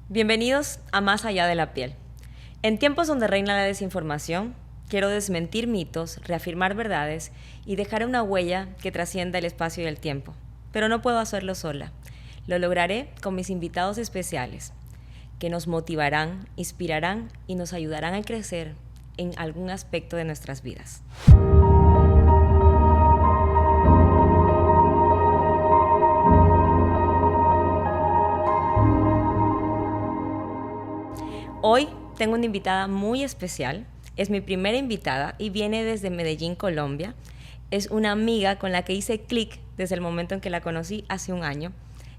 Bienvenidos a Más allá de la piel. En tiempos donde reina la desinformación, quiero desmentir mitos, reafirmar verdades y dejar una huella que trascienda el espacio y el tiempo. Pero no puedo hacerlo sola. Lo lograré con mis invitados especiales, que nos motivarán, inspirarán y nos ayudarán a crecer en algún aspecto de nuestras vidas. Hoy tengo una invitada muy especial. Es mi primera invitada y viene desde Medellín, Colombia. Es una amiga con la que hice clic desde el momento en que la conocí hace un año,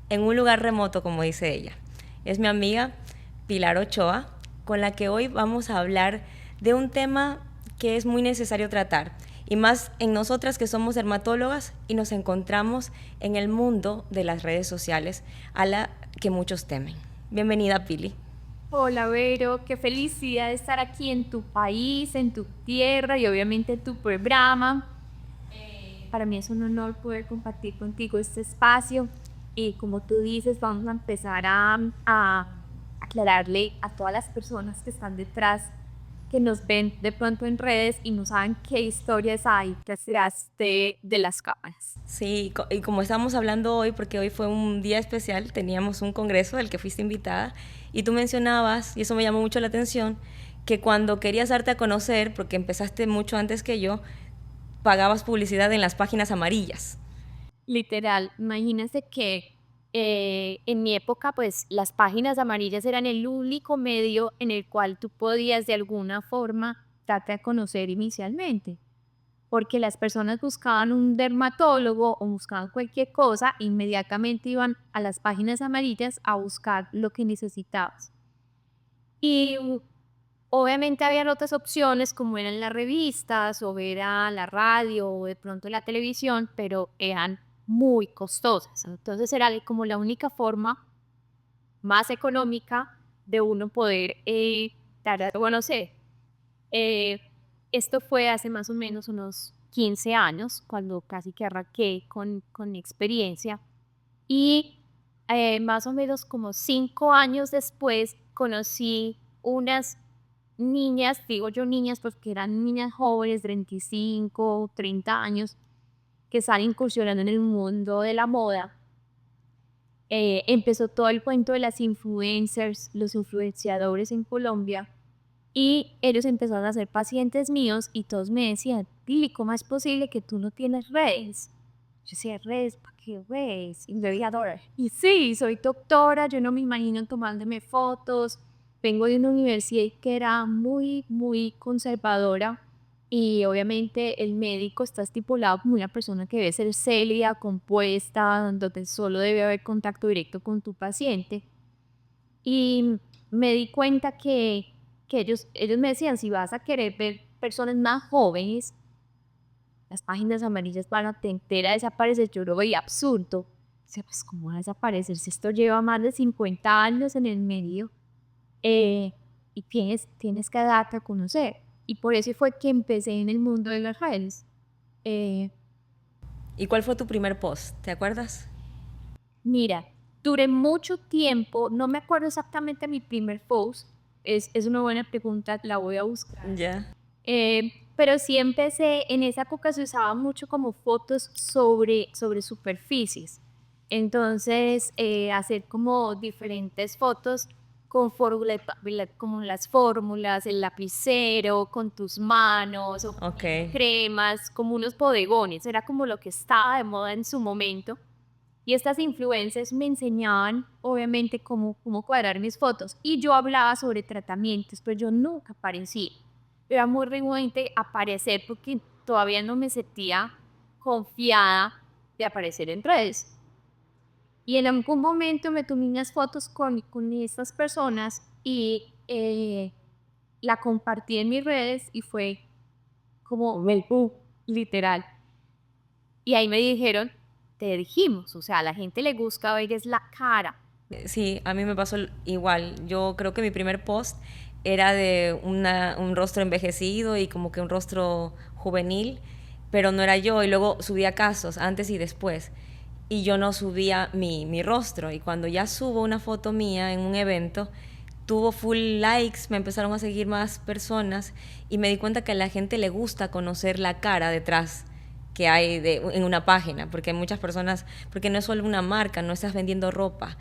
en un lugar remoto, como dice ella. Es mi amiga Pilar Ochoa, con la que hoy vamos a hablar de un tema que es muy necesario tratar, y más en nosotras que somos dermatólogas y nos encontramos en el mundo de las redes sociales a la que muchos temen. Bienvenida, Pili. Hola, Vero, qué felicidad de estar aquí en tu país, en tu tierra y obviamente en tu programa. Para mí es un honor poder compartir contigo este espacio y como tú dices, vamos a empezar a aclararle a todas las personas que están detrás, que nos ven de pronto en redes y no saben qué historias hay detrás de las cámaras. Sí, y como estamos hablando hoy, porque hoy fue un día especial, teníamos un congreso al que fuiste invitada, y tú mencionabas, y eso me llamó mucho la atención, que cuando querías darte a conocer, porque empezaste mucho antes que yo, pagabas publicidad en las páginas amarillas. Literal, imagínense que en mi época, pues las páginas amarillas eran el único medio en el cual tú podías de alguna forma darte a conocer inicialmente, porque las personas buscaban un dermatólogo o buscaban cualquier cosa, inmediatamente iban a las páginas amarillas a buscar lo que necesitabas. Y obviamente habían otras opciones como eran las revistas o era la radio o de pronto la televisión, pero eran muy costosas. Entonces era como la única forma más económica de uno poder dar a conocer. Eh, Esto fue hace más o menos unos 15 años, cuando casi que arranqué con mi experiencia. Y más o menos como 5 años después conocí unas niñas, digo yo niñas porque eran niñas jóvenes, 25, 30 años, que están incursionando en el mundo de la moda. Empezó todo el cuento de las influencers, los influenciadores en Colombia, y ellos empezaron a ser pacientes míos y todos me decían, Pili, ¿cómo es posible que tú no tienes redes? Yo decía, redes, ¿para qué redes? Y me veía Dora. Y sí, soy doctora, yo no me imagino tomándome fotos. Vengo de una universidad que era muy, muy conservadora y obviamente el médico está estipulado como una persona que debe ser seria, compuesta, donde solo debe haber contacto directo con tu paciente. Y me di cuenta que ellos me decían, si vas a querer ver personas más jóvenes, las páginas amarillas van a tender a desaparecer. Yo lo veía absurdo. O sea, pues, ¿cómo va a desaparecer si esto lleva más de 50 años en el medio? Y tienes que darte a conocer. Y por eso fue que empecé en el mundo de las redes. Eh, ¿Y cuál fue tu primer post? ¿Te acuerdas? Mira, duré mucho tiempo, no me acuerdo exactamente mi primer post, es una buena pregunta, la voy a buscar. Ya. Pero sí empecé, en esa época se usaba mucho como fotos sobre superficies. Entonces, hacer como diferentes fotos con fórmula, como las fórmulas, el lapicero, con tus manos, o Ok. poniendo cremas, como unos bodegones. Era como lo que estaba de moda en su momento. Y estas influencers me enseñaban, obviamente, cómo cuadrar mis fotos. Y yo hablaba sobre tratamientos, pero yo nunca aparecía. Era muy renuente aparecer porque todavía no me sentía confiada de aparecer en redes. Y en algún momento me tomé unas fotos con estas personas y la compartí en mis redes y fue como el boom, literal. Y ahí me dijeron, te dijimos, o sea, a la gente le gusta ver es la cara. Sí, a mí me pasó igual. Yo creo que mi primer post era de un rostro envejecido y como que un rostro juvenil, pero no era yo. Y luego subía casos antes y después. y yo no subía mi rostro. Y cuando ya subo una foto mía en un evento, tuvo full likes, me empezaron a seguir más personas y me di cuenta que a la gente le gusta conocer la cara detrás que hay en una página, porque hay muchas personas, porque no es solo una marca, no estás vendiendo ropa.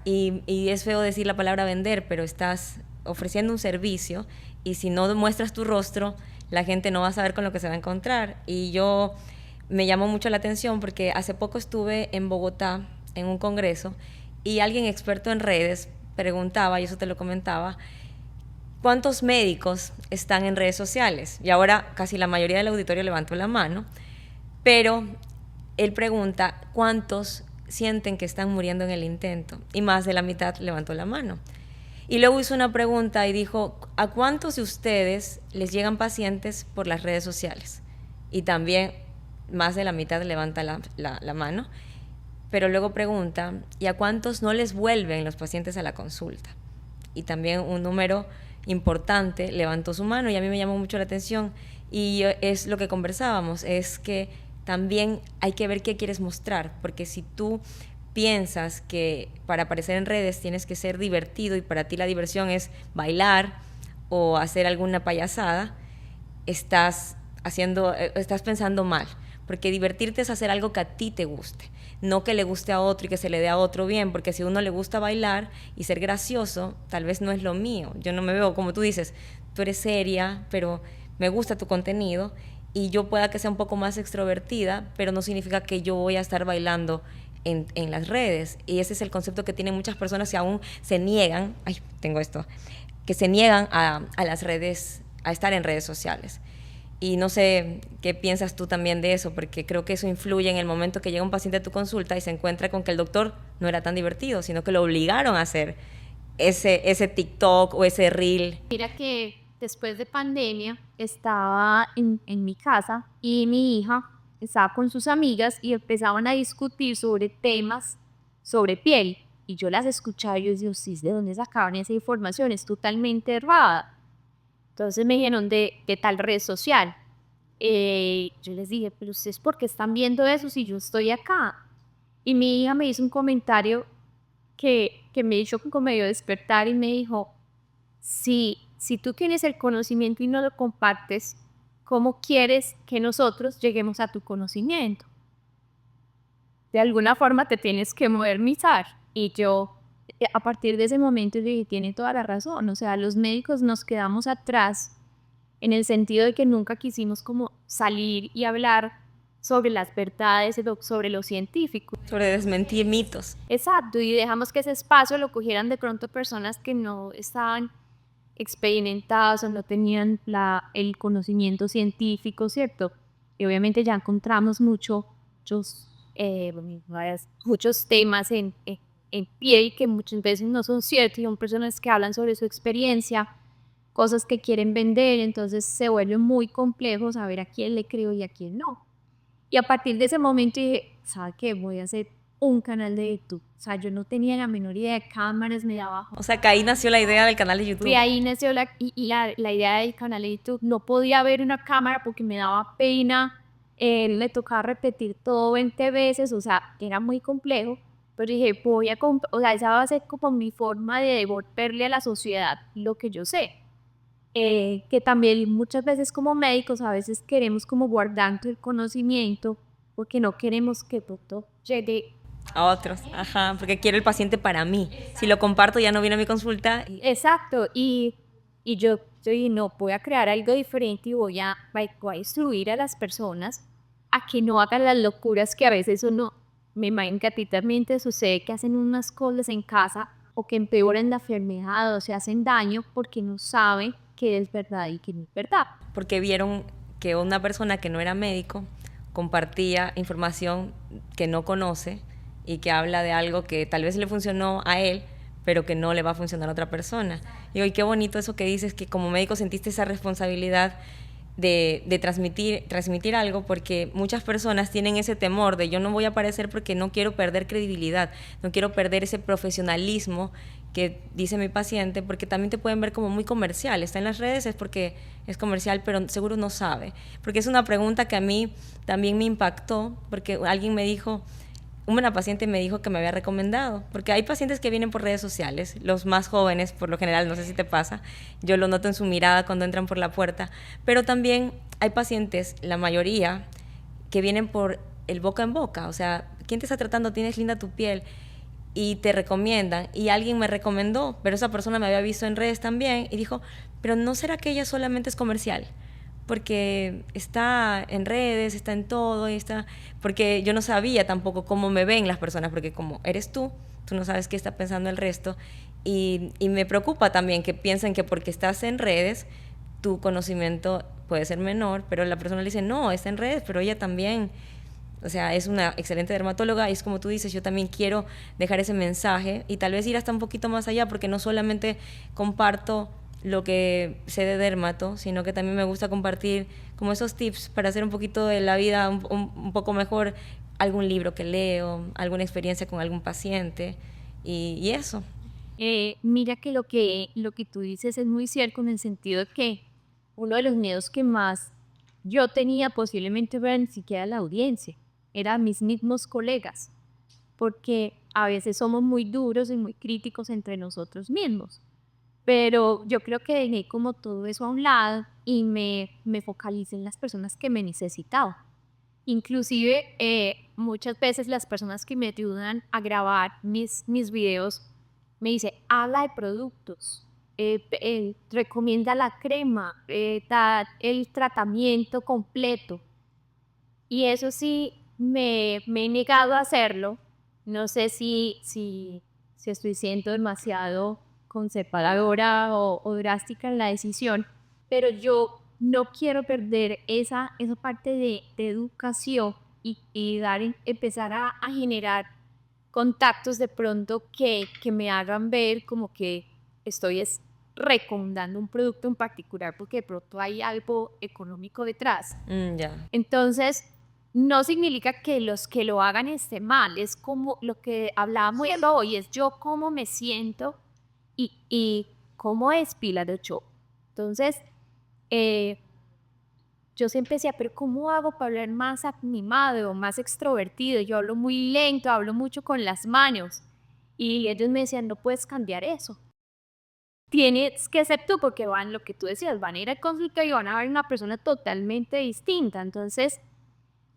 Y es feo decir la palabra vender, pero estás ofreciendo un servicio y si no muestras tu rostro, la gente no va a saber con lo que se va a encontrar. Y yo me llamó mucho la atención porque hace poco estuve en Bogotá en un congreso y alguien experto en redes preguntaba, y eso te lo comentaba, ¿cuántos médicos están en redes sociales? Y ahora casi la mayoría del auditorio levantó la mano, pero él pregunta, ¿cuántos sienten que están muriendo en el intento? Y más de la mitad levantó la mano. Y luego hizo una pregunta y dijo, ¿a cuántos de ustedes les llegan pacientes por las redes sociales? Y también más de la mitad levanta la mano. Pero luego pregunta, ¿y a cuántos no les vuelven los pacientes a la consulta? Y también un número importante levantó su mano y a mí me llamó mucho la atención. Y es lo que conversábamos, es que también hay que ver qué quieres mostrar, porque si tú piensas que para aparecer en redes tienes que ser divertido y para ti la diversión es bailar o hacer alguna payasada, estás pensando mal, porque divertirte es hacer algo que a ti te guste, no que le guste a otro y que se le dé a otro bien, porque si a uno le gusta bailar y ser gracioso, tal vez no es lo mío. Yo no me veo, como tú dices, tú eres seria, pero me gusta tu contenido y yo pueda que sea un poco más extrovertida, pero no significa que yo voy a estar bailando en las redes. Y ese es el concepto que tienen muchas personas que aún se niegan, que se niegan a las redes, a estar en redes sociales. Y no sé qué piensas tú también de eso, porque creo que eso influye en el momento que llega un paciente a tu consulta y se encuentra con que el doctor no era tan divertido, sino que lo obligaron a hacer ese TikTok o ese reel. Mira que después de pandemia estaba en mi casa y mi hija estaba con sus amigas y empezaban a discutir sobre temas sobre piel. Y yo las escuchaba y yo decía, sí, ¿de dónde sacaban esa información? Es totalmente errada. Entonces me dijeron de tal red social. Yo les dije, pero ustedes, ¿por qué están viendo eso si yo estoy acá? Y mi hija me hizo un comentario que me hizo como medio despertar y me dijo, si tú tienes el conocimiento y no lo compartes, ¿cómo quieres que nosotros lleguemos a tu conocimiento? De alguna forma te tienes que modernizar. Y yo, a partir de ese momento, yo dije, tiene toda la razón. O sea, los médicos nos quedamos atrás en el sentido de que nunca quisimos como salir y hablar sobre las verdades, sobre lo científico. Sobre desmentir mitos. Exacto, y dejamos que ese espacio lo cogieran de pronto personas que no estaban experimentadas o no tenían el conocimiento científico, ¿cierto? Y obviamente ya encontramos muchos temas en pie y que muchas veces no son ciertos y son personas que hablan sobre su experiencia, cosas que quieren vender, entonces se vuelve muy complejo saber a quién le creo y a quién no. Y a partir de ese momento dije, ¿sabes qué? Voy a hacer un canal de YouTube. O sea, yo no tenía la menor idea de cámaras, me daba... O sea, que ahí nació la idea del canal de YouTube. Y ahí nació la idea del canal de YouTube. No podía ver una cámara porque me daba pena, me tocaba repetir todo 20 veces, o sea, era muy complejo. Pero dije, o sea, esa va a ser como mi forma de devolverle a la sociedad lo que yo sé. Que también muchas veces como médicos a veces queremos como guardar el conocimiento porque no queremos que todo llegue a otros, ajá, porque quiero el paciente para mí. Si lo comparto ya no viene a mi consulta. Exacto, y yo dije, no, voy a crear algo diferente y voy a instruir a las personas a que no hagan las locuras que a veces uno, me imagino que a ti también te sucede, que hacen unas cosas en casa o que empeoran la enfermedad o se hacen daño porque no saben qué es verdad y qué no es verdad. Porque vieron que una persona que no era médico compartía información que no conoce y que habla de algo que tal vez le funcionó a él, pero que no le va a funcionar a otra persona. Y qué bonito eso que dices, que como médico sentiste esa responsabilidad de transmitir algo, porque muchas personas tienen ese temor de yo no voy a aparecer porque no quiero perder credibilidad, no quiero perder ese profesionalismo que dice mi paciente, porque también te pueden ver como muy comercial. Está en las redes es porque es comercial, pero seguro no sabe. Porque es una pregunta que a mí también me impactó, porque alguien me dijo, una paciente me dijo que me había recomendado, porque hay pacientes que vienen por redes sociales, los más jóvenes por lo general, no sé si te pasa, yo lo noto en su mirada cuando entran por la puerta, pero también hay pacientes, la mayoría, que vienen por el boca en boca, o sea, ¿quién te está tratando? Tienes linda tu piel, y te recomiendan, y alguien me recomendó, pero esa persona me había visto en redes también, y dijo, pero ¿no será que ella solamente es comercial? Porque está en redes, está en todo, y está... porque yo no sabía tampoco cómo me ven las personas, porque como eres tú no sabes qué está pensando el resto, y me preocupa también que piensen que porque estás en redes, tu conocimiento puede ser menor, pero la persona le dice, no, está en redes, pero ella también, o sea, es una excelente dermatóloga, y es como tú dices, yo también quiero dejar ese mensaje, y tal vez ir hasta un poquito más allá, porque no solamente comparto lo que sé de dermato, sino que también me gusta compartir como esos tips para hacer un poquito de la vida un poco mejor, algún libro que leo, alguna experiencia con algún paciente y eso. Mira que lo que tú dices es muy cierto en el sentido de que uno de los miedos que más yo tenía posiblemente no era ni siquiera la audiencia, eran mis mismos colegas, porque a veces somos muy duros y muy críticos entre nosotros mismos. Pero yo creo que dejé como todo eso a un lado y me focalicé en las personas que me necesitaban. Inclusive, muchas veces las personas que me ayudan a grabar mis videos me dicen, habla de productos, recomienda la crema, da el tratamiento completo. Y eso sí, me he negado a hacerlo. No sé si estoy siendo demasiado conservadora o drástica en la decisión, pero yo no quiero perder esa parte de educación y empezar a generar contactos de pronto que me hagan ver como que estoy recomendando un producto en particular porque de pronto hay algo económico detrás. Ya. Entonces, no significa que los que lo hagan esté mal, es como lo que hablábamos hoy, es yo cómo me siento y cómo es Pilar Ochoa. Entonces, yo siempre decía, pero ¿cómo hago para hablar más animado, más extrovertido? Yo hablo muy lento, hablo mucho con las manos. Y ellos me decían, no puedes cambiar eso. Tienes que ser tú, porque van, lo que tú decías, van a ir al consultorio y van a ver una persona totalmente distinta. Entonces,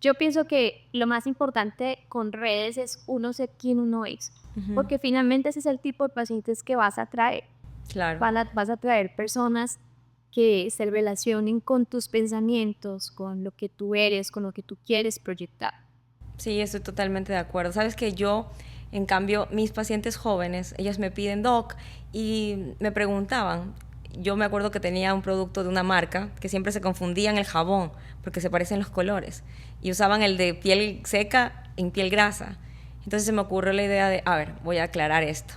yo pienso que lo más importante con redes es uno ser quien uno es, porque finalmente ese es el tipo de pacientes que vas a traer. Claro. Vas a traer personas que se relacionen con tus pensamientos, con lo que tú eres, con lo que tú quieres proyectar. Sí, estoy totalmente de acuerdo. Sabes que yo, en cambio, mis pacientes jóvenes, ellas me piden doc y me preguntaban. Yo me acuerdo que tenía un producto de una marca que siempre se confundían el jabón porque se parecen los colores y usaban el de piel seca en piel grasa. Entonces se me ocurrió la idea de, a ver, voy a aclarar esto.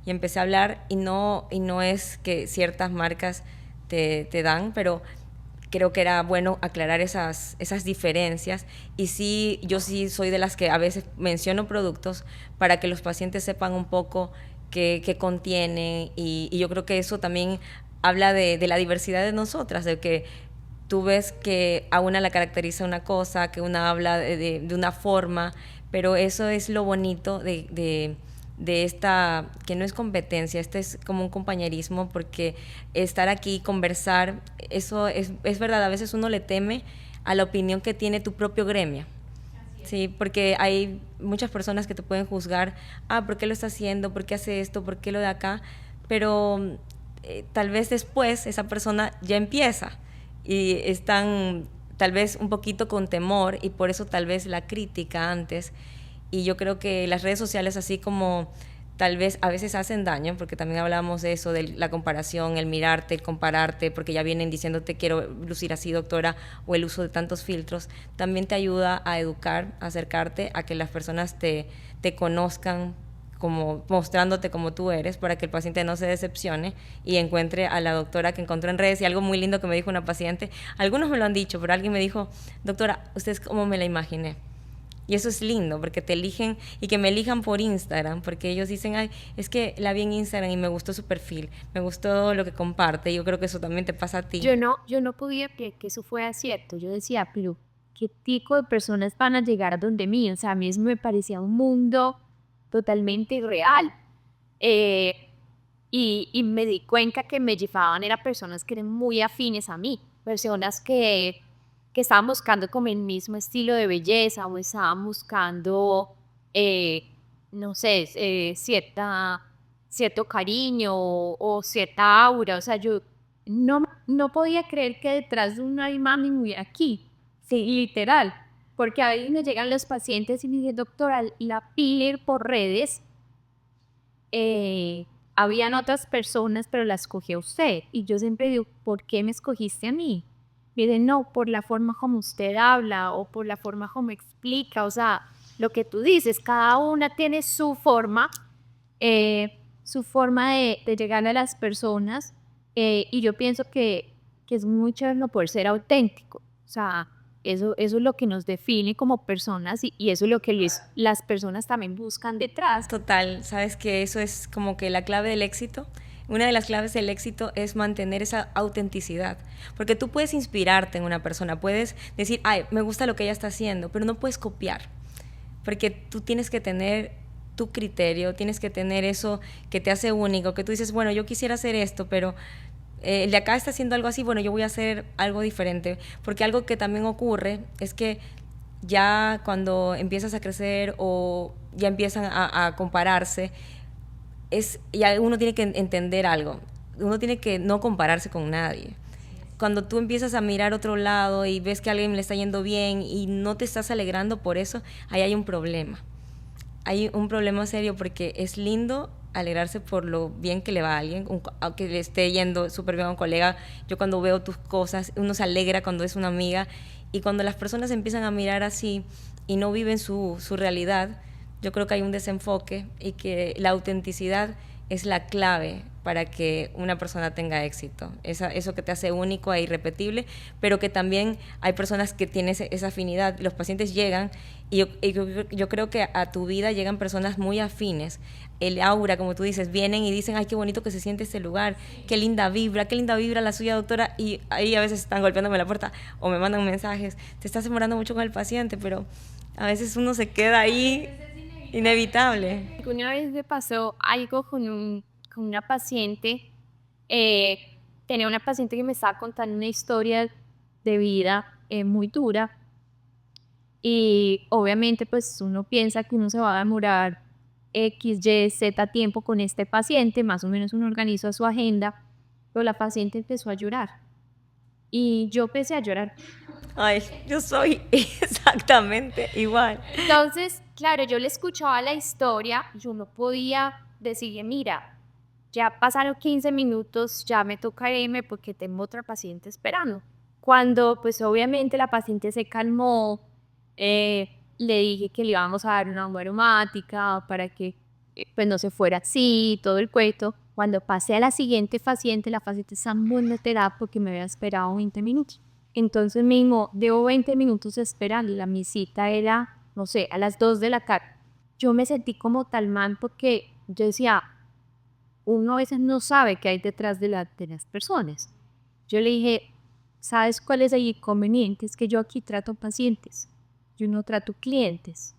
Y empecé a hablar y no es que ciertas marcas te dan, pero creo que era bueno aclarar esas diferencias y sí, yo sí soy de las que a veces menciono productos para que los pacientes sepan un poco qué contienen y yo creo que eso también habla de la diversidad de nosotras, de que tú ves que a una la caracteriza una cosa, que una habla de una forma, pero eso es lo bonito de esta, que no es competencia, este es como un compañerismo, porque estar aquí, conversar, eso es verdad, a veces uno le teme a la opinión que tiene tu propio gremio. Sí, porque hay muchas personas que te pueden juzgar, ¿por qué lo está haciendo? ¿Por qué hace esto? ¿Por qué lo de acá? Pero tal vez después esa persona ya empieza y están tal vez un poquito con temor y por eso tal vez la crítica antes. Y yo creo que las redes sociales, así como tal vez a veces hacen daño, porque también hablamos de eso, de la comparación, el mirarte, el compararte, porque ya vienen diciéndote quiero lucir así, doctora, o el uso de tantos filtros, también te ayuda a educar, a acercarte a que las personas te conozcan como mostrándote como tú eres, para que el paciente no se decepcione y encuentre a la doctora que encontró en redes. Y algo muy lindo que me dijo una paciente, algunos me lo han dicho, pero alguien me dijo, doctora, usted es como me la imaginé. Y eso es lindo, porque te eligen, y que me elijan por Instagram, porque ellos dicen, ay, es que la vi en Instagram y me gustó su perfil, me gustó lo que comparte, y yo creo que eso también te pasa a ti. Yo no podía creer que eso fuera cierto. Yo decía, pero qué tipo de personas van a llegar a donde mí. O sea, a mí eso me parecía un mundo totalmente irreal. Y me di cuenta que me llevaban eran personas que eran muy afines a mí, personas que estaban buscando como el mismo estilo de belleza o estaban buscando, eh, no sé, cierto cariño o cierta aura. O sea, yo no podía creer que detrás de una imagen hubiera aquí, sí, literal, porque a veces me llegan los pacientes y me dicen, doctora, la piller por redes, eh, habían otras personas, pero la escogió usted. Y yo siempre digo, ¿por qué me escogiste a mí? Miren, no, por la forma como usted habla o por la forma como explica. O sea, lo que tú dices, cada una tiene su forma de llegar a las personas. Y yo pienso que es muy chévere no poder ser auténtico. O sea, eso es lo que nos define como personas y eso es lo que las personas también buscan detrás. Total, sabes que eso es como que la clave del éxito. Una de las claves del éxito es mantener esa autenticidad, porque tú puedes inspirarte en una persona, puedes decir, ay, me gusta lo que ella está haciendo, pero no puedes copiar, porque tú tienes que tener tu criterio, tienes que tener eso que te hace único, que tú dices, bueno, yo quisiera hacer esto, pero el de acá está haciendo algo así, bueno, yo voy a hacer algo diferente, porque algo que también ocurre es que ya cuando empiezas a crecer o ya empiezan a compararse, ya uno tiene que entender algo, uno tiene que no compararse con nadie. Cuando tú empiezas a mirar otro lado y ves que a alguien le está yendo bien y no te estás alegrando por eso, ahí hay un problema. Hay un problema serio porque es lindo alegrarse por lo bien que le va a alguien, aunque le esté yendo súper bien a un colega. Yo cuando veo tus cosas, uno se alegra cuando es una amiga, y cuando las personas empiezan a mirar así y no viven su realidad, yo creo que hay un desenfoque y que la autenticidad es la clave para que una persona tenga éxito. Eso que te hace único e irrepetible, pero que también hay personas que tienen esa afinidad. Los pacientes llegan y yo creo que a tu vida llegan personas muy afines. El aura, como tú dices, vienen y dicen, ay, qué bonito que se siente este lugar, qué linda vibra la suya, doctora, y ahí a veces están golpeándome la puerta o me mandan mensajes, te estás demorando mucho con el paciente, pero a veces uno se queda ahí, inevitable. Una vez me pasó algo con una paciente. Tenía una paciente que me estaba contando una historia de vida muy dura y obviamente pues uno piensa que uno se va a demorar X, Y, Z tiempo con este paciente, más o menos uno organiza su agenda, pero la paciente empezó a llorar y yo empecé a llorar. Ay, yo soy exactamente igual. Entonces, claro, yo le escuchaba la historia, yo no podía decirle, mira, ya pasaron 15 minutos, ya me toca irme porque tengo otra paciente esperando. Cuando, pues obviamente la paciente se calmó, le dije que le íbamos a dar una bomba aromática para que pues no se fuera así, todo el cuento. Cuando pasé a la siguiente paciente, la paciente está muy alterada porque me había esperado 20 minutos. Entonces mismo, debo 20 minutos esperando, mi cita era, no sé, a las 2 de la tarde. Yo me sentí como tal mal porque yo decía, uno a veces no sabe qué hay detrás de las personas. Yo le dije, ¿sabes cuál es el inconveniente? Es que yo aquí trato pacientes, yo no trato clientes.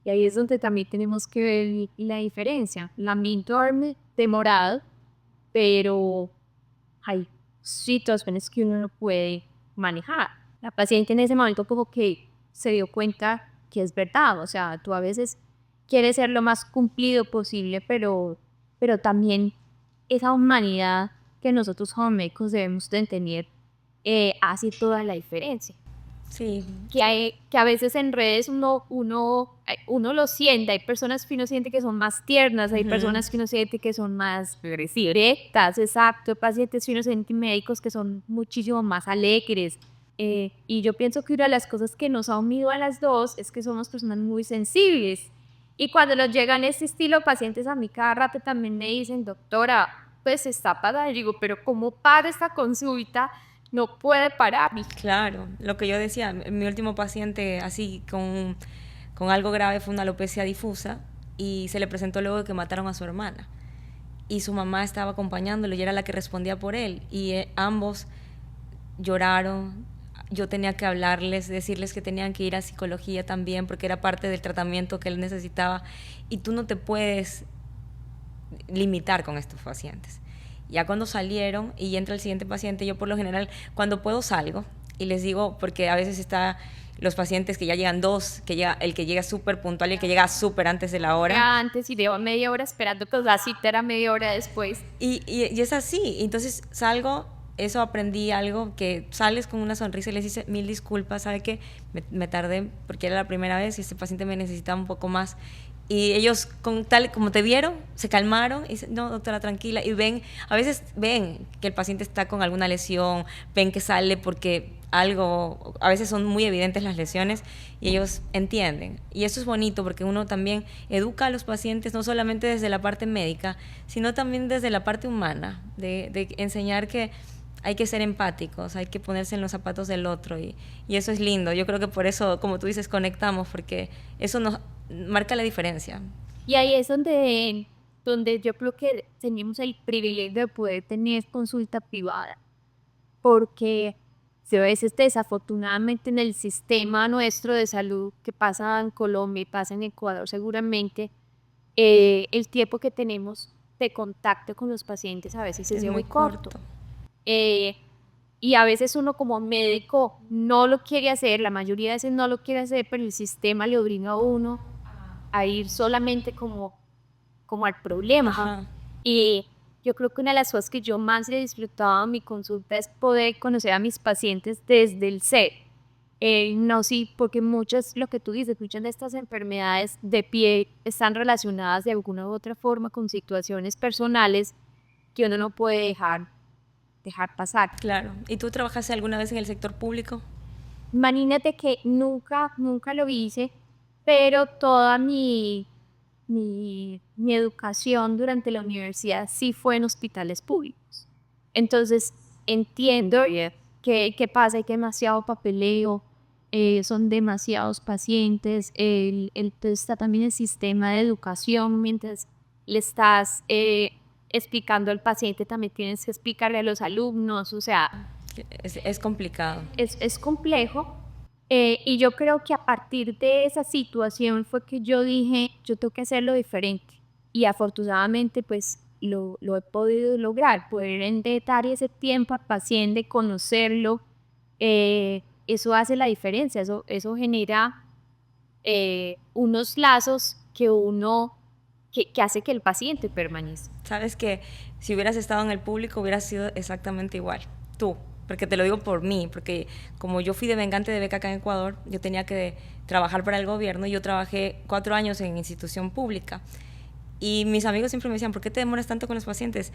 Y ahí es donde también tenemos que ver la diferencia. Lamento haberme demorado, pero hay situaciones que uno no puede manejar. La paciente en ese momento como que se dio cuenta que es verdad. O sea, tú a veces quieres ser lo más cumplido posible, pero también esa humanidad que nosotros como médicos debemos de tener hace toda la diferencia. Sí. Que a veces en redes uno lo siente, hay personas que uno siente que son más tiernas, hay personas que uno siente que son más directas, exacto, pacientes que uno siente médicos que son muchísimo más alegres. Y yo pienso que una de las cosas que nos ha unido a las dos es que somos personas muy sensibles. Y cuando nos llegan este estilo de pacientes, a mí cada rato también me dicen, doctora, pues está parada. Y digo, pero ¿cómo para esta consulta? No puede parar. Claro, lo que yo decía, mi último paciente así con algo grave fue una alopecia difusa y se le presentó luego de que mataron a su hermana. Y su mamá estaba acompañándolo y era la que respondía por él. Y ambos lloraron, yo tenía que hablarles, decirles que tenían que ir a psicología también, porque era parte del tratamiento que él necesitaba, y tú no te puedes limitar con estos pacientes. Ya cuando salieron y entra el siguiente paciente, yo por lo general, cuando puedo salgo y les digo, porque a veces está los pacientes que ya llegan dos, que llega, el que llega súper puntual y el que llega súper antes de la hora. Ya antes y llevo media hora esperando que la cita era media hora después. Y es así. Entonces salgo, eso aprendí algo, que sales con una sonrisa y les dices 1000 disculpas, ¿sabe qué? Me tardé porque era la primera vez y este paciente me necesitaba un poco más. Y ellos, con tal como te vieron, se calmaron y dicen, no, doctora, tranquila. Y ven, a veces ven que el paciente está con alguna lesión, ven que sale porque algo, a veces son muy evidentes las lesiones y ellos entienden. Y eso es bonito porque uno también educa a los pacientes, no solamente desde la parte médica, sino también desde la parte humana, de enseñar que hay que ser empáticos, hay que ponerse en los zapatos del otro y eso es lindo. Yo creo que por eso, como tú dices, conectamos, porque eso nos marca la diferencia. Y ahí es donde yo creo que tenemos el privilegio de poder tener consulta privada, porque si a veces desafortunadamente en el sistema nuestro de salud que pasa en Colombia y pasa en Ecuador seguramente, el tiempo que tenemos de contacto con los pacientes a veces es muy corto. Y a veces uno como médico no lo quiere hacer, la mayoría de veces no lo quiere hacer, pero el sistema le obliga a uno a ir solamente como al problema. Ajá. Y yo creo que una de las cosas que yo más he disfrutado en mi consulta es poder conocer a mis pacientes desde el ser. No, sí, porque muchas, lo que tú dices, muchas de estas enfermedades de piel están relacionadas de alguna u otra forma con situaciones personales que uno no puede dejar pasar. Claro. ¿Y tú trabajaste alguna vez en el sector público? Imagínate que nunca lo hice, pero toda mi educación durante la universidad sí fue en hospitales públicos. Entonces entiendo que pasa, hay demasiado papeleo, son demasiados pacientes, está también el sistema de educación, mientras le estás explicando al paciente, también tienes que explicarle a los alumnos, o sea, Es complicado. es complejo. Y yo creo que a partir de esa situación fue que yo dije, yo tengo que hacerlo diferente. Y afortunadamente, pues, lo he podido lograr, poder dar ese tiempo al paciente, conocerlo, eso hace la diferencia, eso genera unos lazos que hace que el paciente permanezca. Sabes que si hubieras estado en el público hubieras sido exactamente igual, tú. Porque te lo digo por mí, porque como yo fui devengante de beca acá en Ecuador, yo tenía que trabajar para el gobierno y yo trabajé 4 años en institución pública. Y mis amigos siempre me decían, ¿por qué te demoras tanto con los pacientes?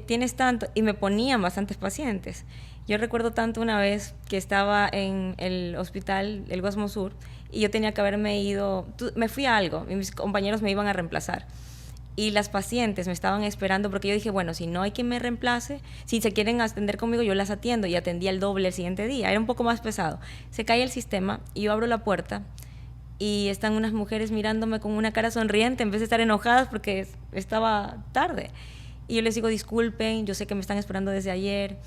Tienes tanto. Y me ponían bastantes pacientes. Yo recuerdo tanto una vez que estaba en el hospital, el Guasmo Sur, y yo tenía que haberme ido, me fui a algo, y mis compañeros me iban a reemplazar. Y las pacientes me estaban esperando porque yo dije, bueno, si no hay quien me reemplace, si se quieren atender conmigo, yo las atiendo, y atendía el doble el siguiente día. Era un poco más pesado. Se cae el sistema y yo abro la puerta y están unas mujeres mirándome con una cara sonriente en vez de estar enojadas porque estaba tarde. Y yo les digo, disculpen, yo sé que me están esperando desde ayer,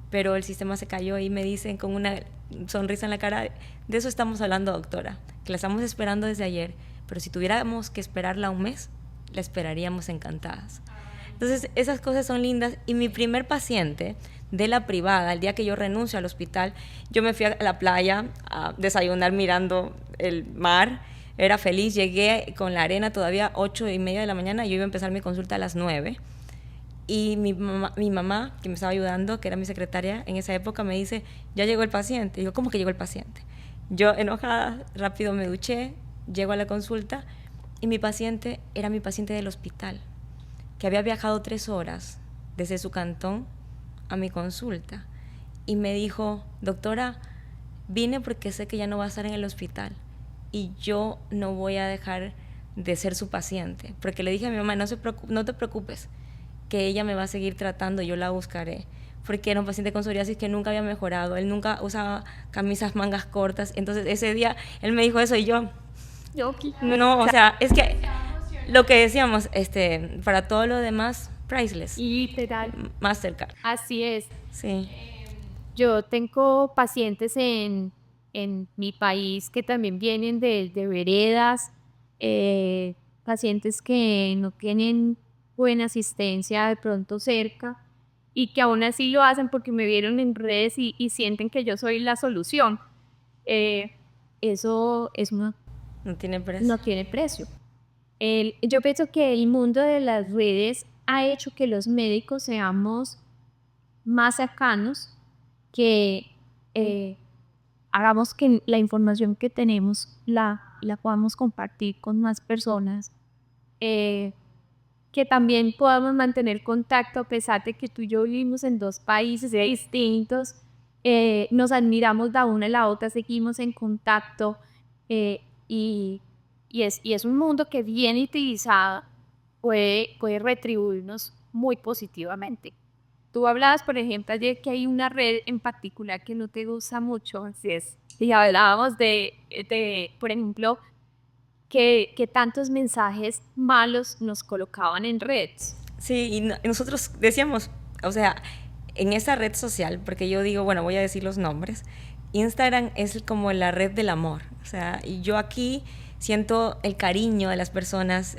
pero el sistema se cayó, y me dicen con una sonrisa en la cara, de eso estamos hablando, doctora, que la estamos esperando desde ayer, pero si tuviéramos que esperarla un mes, la esperaríamos encantadas. Entonces, esas cosas son lindas. Y mi primer paciente de la privada, el día que yo renuncio al hospital, yo me fui a la playa a desayunar mirando el mar, era feliz, llegué con la arena todavía 8:30 de la mañana, y yo iba a empezar mi consulta a las 9. Y mi mamá, que me estaba ayudando, que era mi secretaria en esa época, me dice, ya llegó el paciente. Y yo, ¿cómo que llegó el paciente? Yo, enojada, rápido me duché, llego a la consulta, y mi paciente era mi paciente del hospital, que había viajado 3 horas desde su cantón a mi consulta. Y me dijo, doctora, vine porque sé que ya no va a estar en el hospital y yo no voy a dejar de ser su paciente. Porque le dije a mi mamá, no te preocupes, que ella me va a seguir tratando, yo la buscaré. Porque era un paciente con psoriasis que nunca había mejorado, él nunca usaba camisas mangas cortas. Entonces ese día él me dijo eso y yo... No, o sea, es que lo que decíamos, para todo lo demás, priceless. Literal. Mastercard. Así es. Sí. Yo tengo pacientes en mi país que también vienen de veredas, eh, pacientes que no tienen buena asistencia de pronto cerca y que aún así lo hacen porque me vieron en redes y sienten que yo soy la solución. Eh, Eso es No tiene no precio. tiene precio. Yo pienso que el mundo de las redes ha hecho que los médicos seamos más cercanos, que eh, hagamos que la información que tenemos la podamos compartir con más personas, eh, que también podamos mantener contacto a pesar de que tú y yo vivimos en dos países distintos, nos admiramos la una y la otra, seguimos en contacto eh, y, y es un mundo que bien utilizado puede retribuirnos muy positivamente. Tú hablabas, por ejemplo, ayer que hay una red en particular que no te gusta mucho, así es. Y hablábamos por ejemplo, que tantos mensajes malos nos colocaban en redes. Sí, y nosotros decíamos, o sea, en esa red social, porque yo digo, bueno, voy a decir los nombres, Instagram es como la red del amor, o sea, y yo aquí siento el cariño de las personas.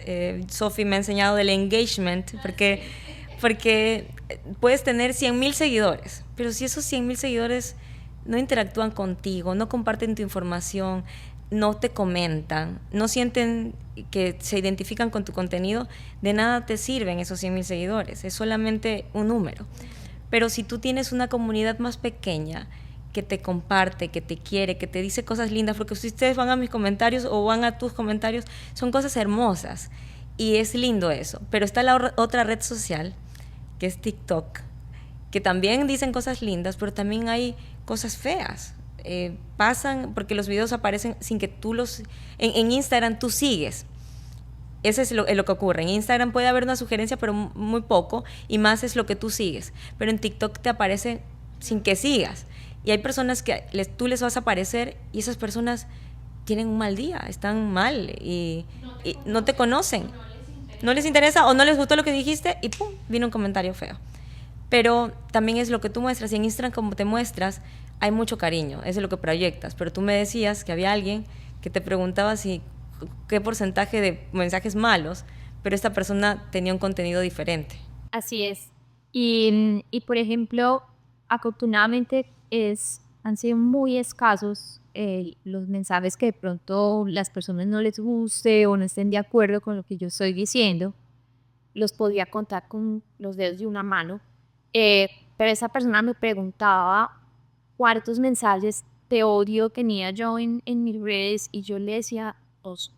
Sophie me ha enseñado del engagement, porque puedes tener 100,000 seguidores, pero si esos 100,000 seguidores no interactúan contigo, no comparten tu información, no te comentan, no sienten que se identifican con tu contenido, de nada te sirven esos 100,000 seguidores, es solamente un número. Pero si tú tienes una comunidad más pequeña que te comparte, que te quiere, que te dice cosas lindas, porque si ustedes van a mis comentarios o van a tus comentarios, son cosas hermosas y es lindo eso. Pero está la otra red social, que es TikTok, que también dicen cosas lindas, pero también hay cosas feas. Pasan porque los videos aparecen sin que tú los... En Instagram tú sigues. Eso es lo que ocurre. En Instagram puede haber una sugerencia, pero muy poco, y más es lo que tú sigues. Pero en TikTok te aparece sin que sigas. Y hay personas que tú les vas a aparecer y esas personas tienen un mal día, están mal y no te conocen. No les interesa o no les gustó lo que dijiste y pum, vino un comentario feo. Pero también es lo que tú muestras. Y en Instagram, como te muestras, hay mucho cariño, eso es lo que proyectas. Pero tú me decías que había alguien que te preguntaba si qué porcentaje de mensajes malos, pero esta persona tenía un contenido diferente. Así es. Y por ejemplo, afortunadamente han sido muy escasos los mensajes que de pronto las personas no les guste o no estén de acuerdo con lo que yo estoy diciendo. Los podía contar con los dedos de una mano. Pero esa persona me preguntaba cuántos mensajes de odio tenía yo en mis redes y yo le decía, pues,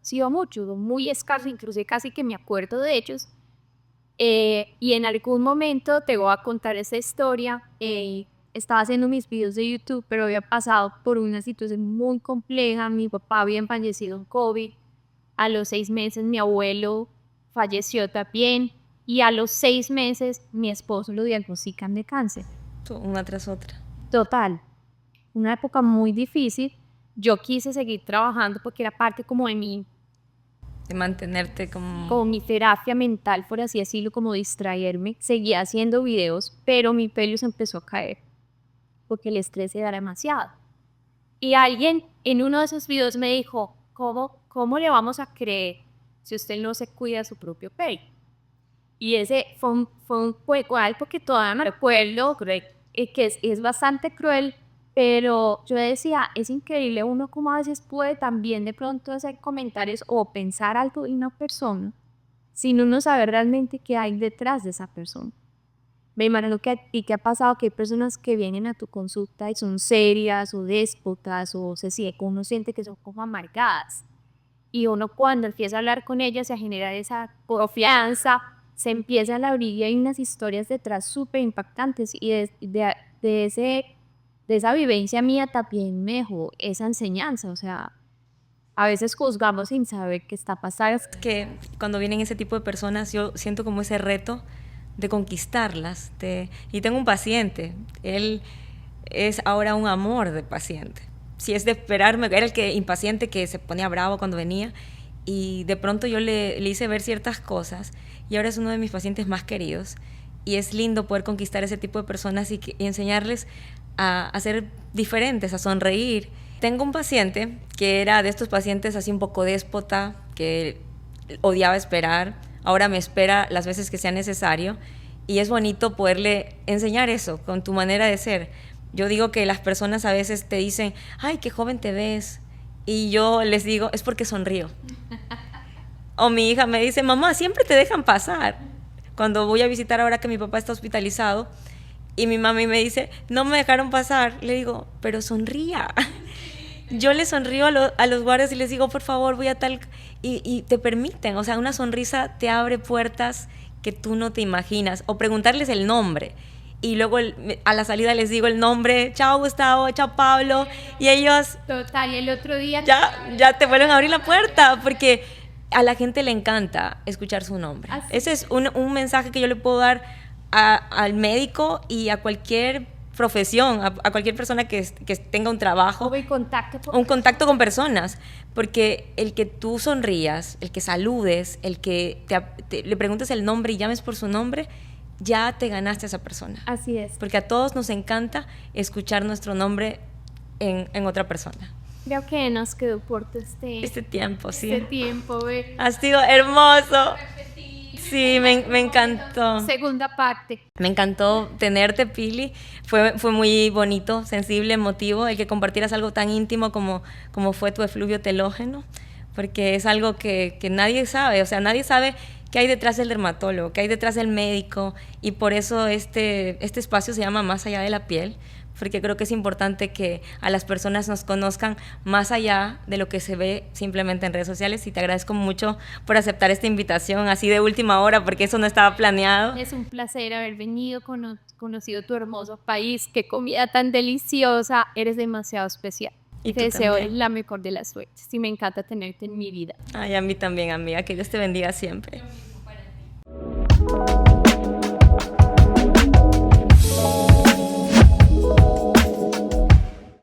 sí o muchos, muy escasos, incluso casi que me acuerdo de ellos. Y en algún momento te voy a contar esa historia. Estaba haciendo mis videos de YouTube, pero había pasado por una situación muy compleja. Mi papá había fallecido en COVID. A los 6 meses mi abuelo falleció también. Y a los 6 meses mi esposo lo diagnostican de cáncer. Una tras otra. Total, una época muy difícil. Yo quise seguir trabajando porque era parte como de De mantenerte como... como mi terapia mental, por así decirlo, como distraerme. Seguía haciendo videos, pero mi pelo se empezó a caer porque el estrés era demasiado. Y alguien en uno de esos videos me dijo, ¿cómo le vamos a creer si usted no se cuida su propio pelo? Y ese fue un juego porque todavía me recuerdo que es bastante cruel, pero yo decía, es increíble uno como a veces puede también de pronto hacer comentarios o pensar algo de una persona sin uno saber realmente qué hay detrás de esa persona. Me imagino que a ti que ha pasado que hay personas que vienen a tu consulta y son serias o déspotas o uno siente que son como amargadas. Y uno cuando empieza a hablar con ellas se genera esa confianza, se empiezan a abrir y hay unas historias detrás súper impactantes y de esa vivencia mía también me dejó esa enseñanza, o sea, a veces juzgamos sin saber qué está pasando. Es que cuando vienen ese tipo de personas yo siento como ese reto de conquistarlas. Y tengo un paciente, él es ahora un amor de paciente. Si es de esperarme, era el que impaciente que se ponía bravo cuando venía y de pronto yo le hice ver ciertas cosas y ahora es uno de mis pacientes más queridos y es lindo poder conquistar ese tipo de personas y enseñarles a ser diferentes, a sonreír. Tengo un paciente que era de estos pacientes así un poco déspota, que odiaba esperar, ahora me espera las veces que sea necesario, y es bonito poderle enseñar eso con tu manera de ser. Yo digo que las personas a veces te dicen, ay, qué joven te ves, y yo les digo, es porque sonrío. O mi hija me dice, mamá, siempre te dejan pasar. Cuando voy a visitar ahora que mi papá está hospitalizado, y mi mami me dice, no me dejaron pasar, le digo, pero sonría. Yo les sonrío a los guardias y les digo, por favor, voy a tal... Y te permiten, o sea, una sonrisa te abre puertas que tú no te imaginas. O preguntarles el nombre. Y luego a la salida les digo el nombre, chao Gustavo, chao Pablo. Y ellos... Total, y el otro día... Ya te vuelven a abrir la puerta, porque a la gente le encanta escuchar su nombre. Así. Ese es un mensaje que yo le puedo dar al médico y a cualquier profesión, a cualquier persona que tenga un trabajo, un contacto con personas, porque el que tú sonrías, el que saludes, el que le preguntes el nombre y llames por su nombre, ya te ganaste a esa persona. Así es. Porque a todos nos encanta escuchar nuestro nombre en otra persona. Creo que nos quedó corto este tiempo, sí. Este tiempo, ve. Ha sido hermoso. Sí, me encantó. Segunda parte. Me encantó tenerte, Pili. Fue muy bonito, sensible, emotivo, el que compartieras algo tan íntimo como fue tu efluvio telógeno, porque es algo que nadie sabe, o sea, nadie sabe qué hay detrás del dermatólogo, qué hay detrás del médico, y por eso este espacio se llama Más allá de la piel, porque creo que es importante que a las personas nos conozcan más allá de lo que se ve simplemente en redes sociales, y te agradezco mucho por aceptar esta invitación así de última hora, porque eso no estaba planeado. Es un placer haber venido, conocido tu hermoso país, qué comida tan deliciosa, eres demasiado especial. Y te deseo también. la mejor de las suertes y me encanta tenerte en mi vida. Ay, a mí también, amiga, que Dios te bendiga siempre.